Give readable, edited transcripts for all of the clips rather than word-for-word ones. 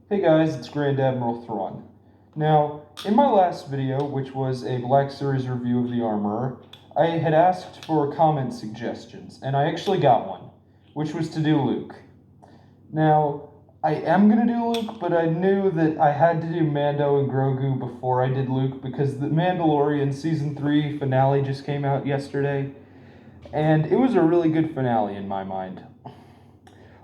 Hey guys, it's Grand Admiral Thrawn. Now, in my last video, which was a Black Series review of the Armorer, I had asked for comment suggestions, and I actually got one, which was to do Luke. Now, I am going to do Luke, but I knew that I had to do Mando and Grogu before I did Luke, because the Mandalorian Season 3 finale just came out yesterday, and it was a really good finale in my mind.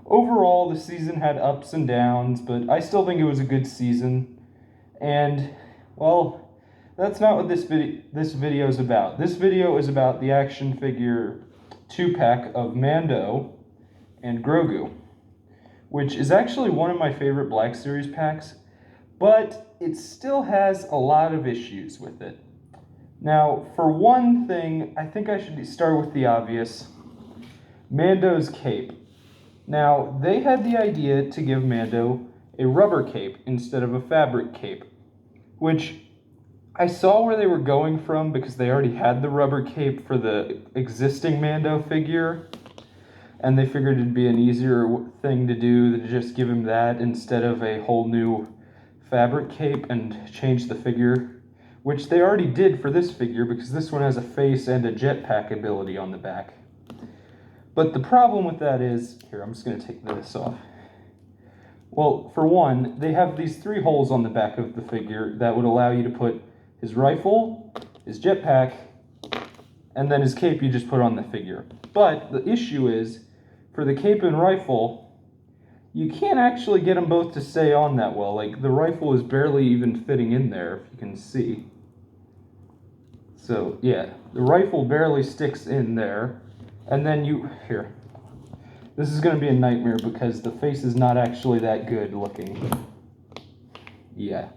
Overall, the season had ups and downs, but I still think it was a good season. And, well, that's not what this video is about. This video is about the action figure 2-pack of Mando and Grogu, which is actually one of my favorite Black Series packs, but it still has a lot of issues with it. Now, for one thing, I think I should start with the obvious. Mando's cape. Now, they had the idea to give Mando a rubber cape instead of a fabric cape, which I saw where they were going from because they already had the rubber cape for the existing Mando figure, and they figured it'd be an easier thing to do to just give him that instead of a whole new fabric cape and change the figure, which they already did for this figure because this one has a face and a jetpack ability on the back. But the problem with that is, here, I'm just going to take this off. Well, for one, they have these 3 holes on the back of the figure that would allow you to put his rifle, his jetpack, and then his cape you just put on the figure. But the issue is, for the cape and rifle, you can't actually get them both to stay on that well. Like, the rifle is barely even fitting in there, if you can see. So, yeah, the rifle barely sticks in there. And then here, this is going to be a nightmare because the face is not actually that good looking. Yeah.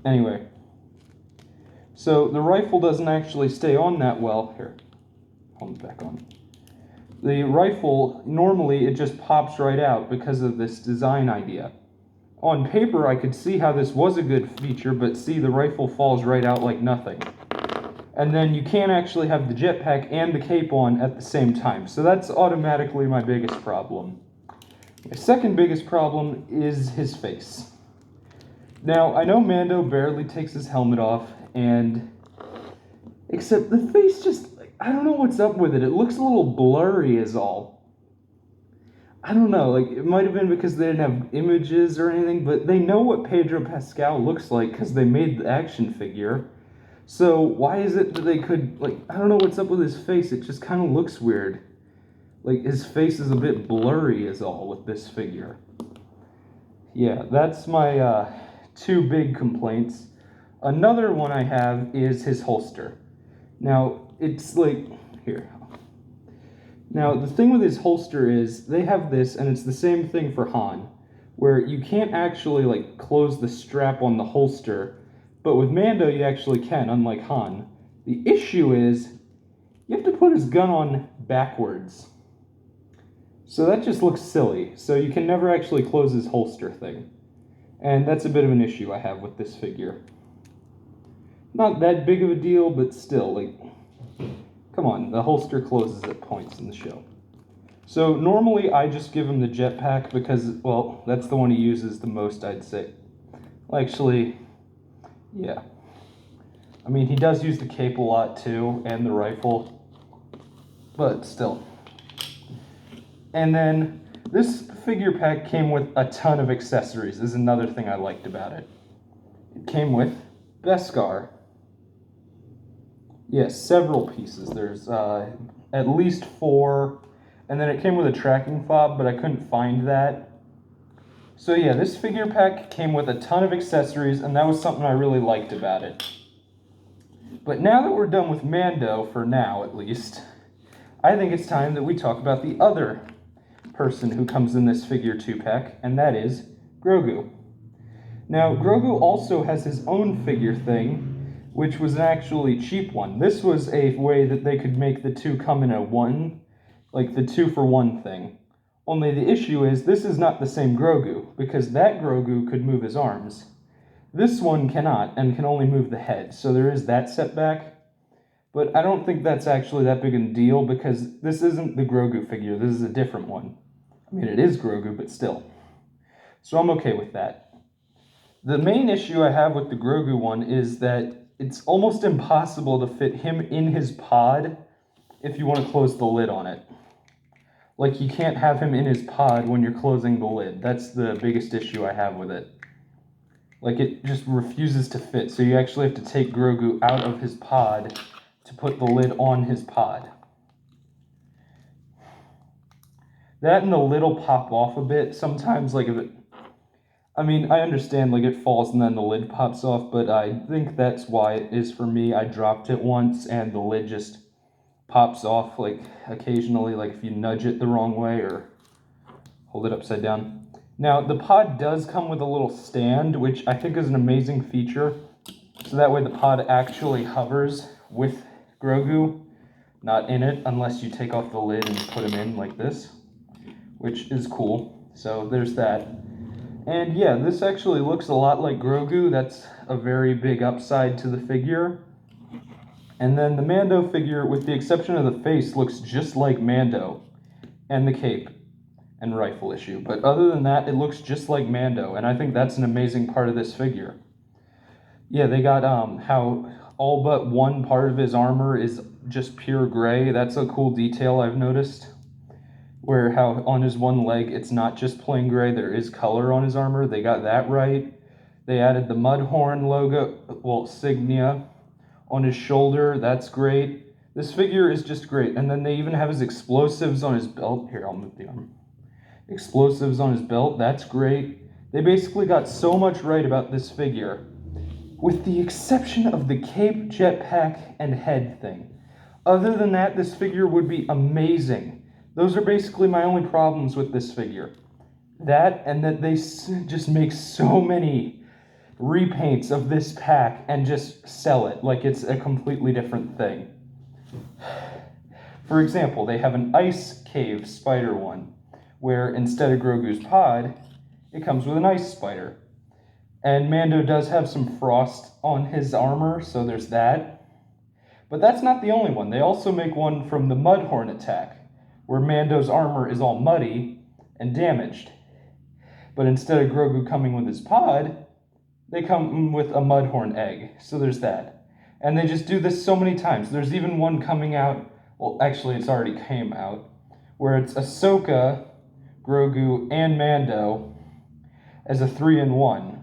Anyway, so the rifle doesn't actually stay on that well. Here, hold it back on. The rifle, normally it just pops right out because of this design idea. On paper, I could see how this was a good feature, but see, the rifle falls right out like nothing. And then you can't actually have the jetpack and the cape on at the same time. So that's automatically my biggest problem. My second biggest problem is his face. Now, I know Mando barely takes his helmet off, and except the face just, I don't know what's up with it. It looks a little blurry is all. I don't know, like, it might have been because they didn't have images or anything, but they know what Pedro Pascal looks like because they made the action figure. So why is it that they could, like, I don't know what's up with his face. It just kind of looks weird. Like, his face is a bit blurry is all with this figure. Yeah, that's my 2 big complaints. Another one I have is his holster. Now, it's like, here. Now, the thing with his holster is they have this, and it's the same thing for Han, where you can't actually, like, close the strap on the holster. But with Mando, you actually can, unlike Han. The issue is, you have to put his gun on backwards. So that just looks silly. So you can never actually close his holster thing. And that's a bit of an issue I have with this figure. Not that big of a deal, but still, like, come on, the holster closes at points in the show. So normally I just give him the jetpack because, well, that's the one he uses the most, I'd say. Well, actually, yeah. I mean, he does use the cape a lot, too, and the rifle. But still. And then, this figure pack came with a ton of accessories. This is another thing I liked about it. It came with Beskar. Yes, several pieces. There's at least 4. And then it came with a tracking fob, but I couldn't find that. So yeah, this figure pack came with a ton of accessories, and that was something I really liked about it. But now that we're done with Mando, for now at least, I think it's time that we talk about the other person who comes in this figure 2-pack, and that is Grogu. Now, Grogu also has his own figure thing, which was an actually cheap one. This was a way that they could make the 2 come in a 1, like the 2-for-1 thing. Only the issue is, this is not the same Grogu, because that Grogu could move his arms. This one cannot, and can only move the head, so there is that setback. But I don't think that's actually that big a deal, because this isn't the Grogu figure, this is a different one. I mean, it is Grogu, but still. So I'm okay with that. The main issue I have with the Grogu one is that it's almost impossible to fit him in his pod if you want to close the lid on it. Like, you can't have him in his pod when you're closing the lid. That's the biggest issue I have with it. Like, it just refuses to fit, so you actually have to take Grogu out of his pod to put the lid on his pod. That and the lid will pop off a bit. Sometimes, like, if it... I mean, I understand, like, it falls and then the lid pops off, but I think that's why it is for me. I dropped it once, and the lid just pops off, like, occasionally, like, if you nudge it the wrong way or hold it upside down. Now, the pod does come with a little stand, which I think is an amazing feature. So that way the pod actually hovers with Grogu, not in it, unless you take off the lid and put him in like this, which is cool. So there's that. And yeah, this actually looks a lot like Grogu. That's a very big upside to the figure. And then the Mando figure, with the exception of the face, looks just like Mando and the cape and rifle issue. But other than that, it looks just like Mando, and I think that's an amazing part of this figure. Yeah, they got how all but one part of his armor is just pure gray. That's a cool detail I've noticed. Where how on his one leg it's not just plain gray, there is color on his armor. They got that right. They added the Mudhorn logo, well, insignia on his shoulder. That's great. This figure is just great. And then they even have his explosives on his belt. Here, I'll move the arm. Explosives on his belt. That's great. They basically got so much right about this figure, with the exception of the cape, jetpack, and head thing. Other than that, this figure would be amazing. Those are basically my only problems with this figure. That, and that they just make so many repaints of this pack and just sell it like it's a completely different thing. For example, they have an ice cave spider one, where instead of Grogu's pod, it comes with an ice spider. And Mando does have some frost on his armor, so there's that. But that's not the only one. They also make one from the Mudhorn attack, where Mando's armor is all muddy and damaged. But instead of Grogu coming with his pod, they come with a Mudhorn egg, so there's that. And they just do this so many times. There's even one coming out, well, actually it's already came out, where it's Ahsoka, Grogu, and Mando as a 3-in-1,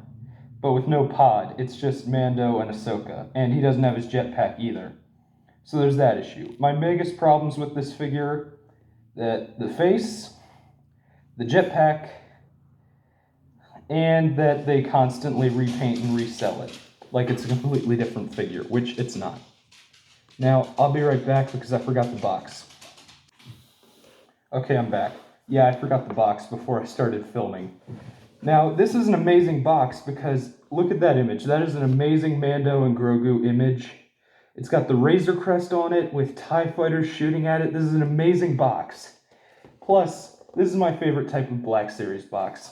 but with no pod. It's just Mando and Ahsoka, and he doesn't have his jetpack either. So there's that issue. My biggest problems with this figure, that the face, the jetpack, and that they constantly repaint and resell it like it's a completely different figure, which it's not. Now, I'll be right back because I forgot the box. Okay, I'm back. Yeah, I forgot the box before I started filming. Now, this is an amazing box because look at that image. That is an amazing Mando and Grogu image. It's got the Razor Crest on it with TIE fighters shooting at it. This is an amazing box. Plus, this is my favorite type of Black Series box.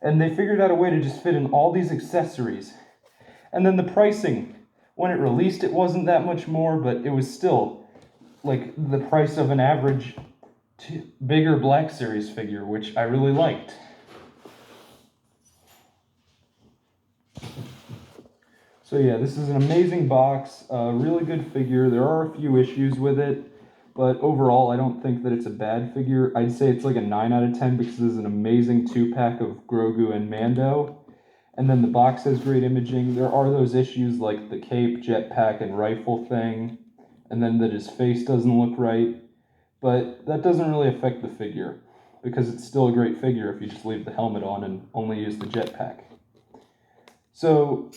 And they figured out a way to just fit in all these accessories. And then the pricing, when it released, it wasn't that much more, but it was still like the price of an average bigger Black Series figure, which I really liked. So yeah, this is an amazing box, a really good figure. There are a few issues with it, but overall I don't think that it's a bad figure. I'd say it's like a 9 out of 10 because this is an amazing 2-pack of Grogu and Mando. And then the box has great imaging. There are those issues like the cape, jetpack, and rifle thing, and then that his face doesn't look right. But that doesn't really affect the figure because it's still a great figure if you just leave the helmet on and only use the jetpack. So,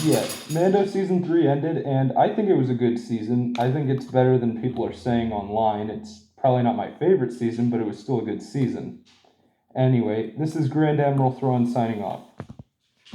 yeah, Mando Season 3 ended, and I think it was a good season. I think it's better than people are saying online. It's probably not my favorite season, but it was still a good season. Anyway, this is Grand Admiral Thrawn signing off.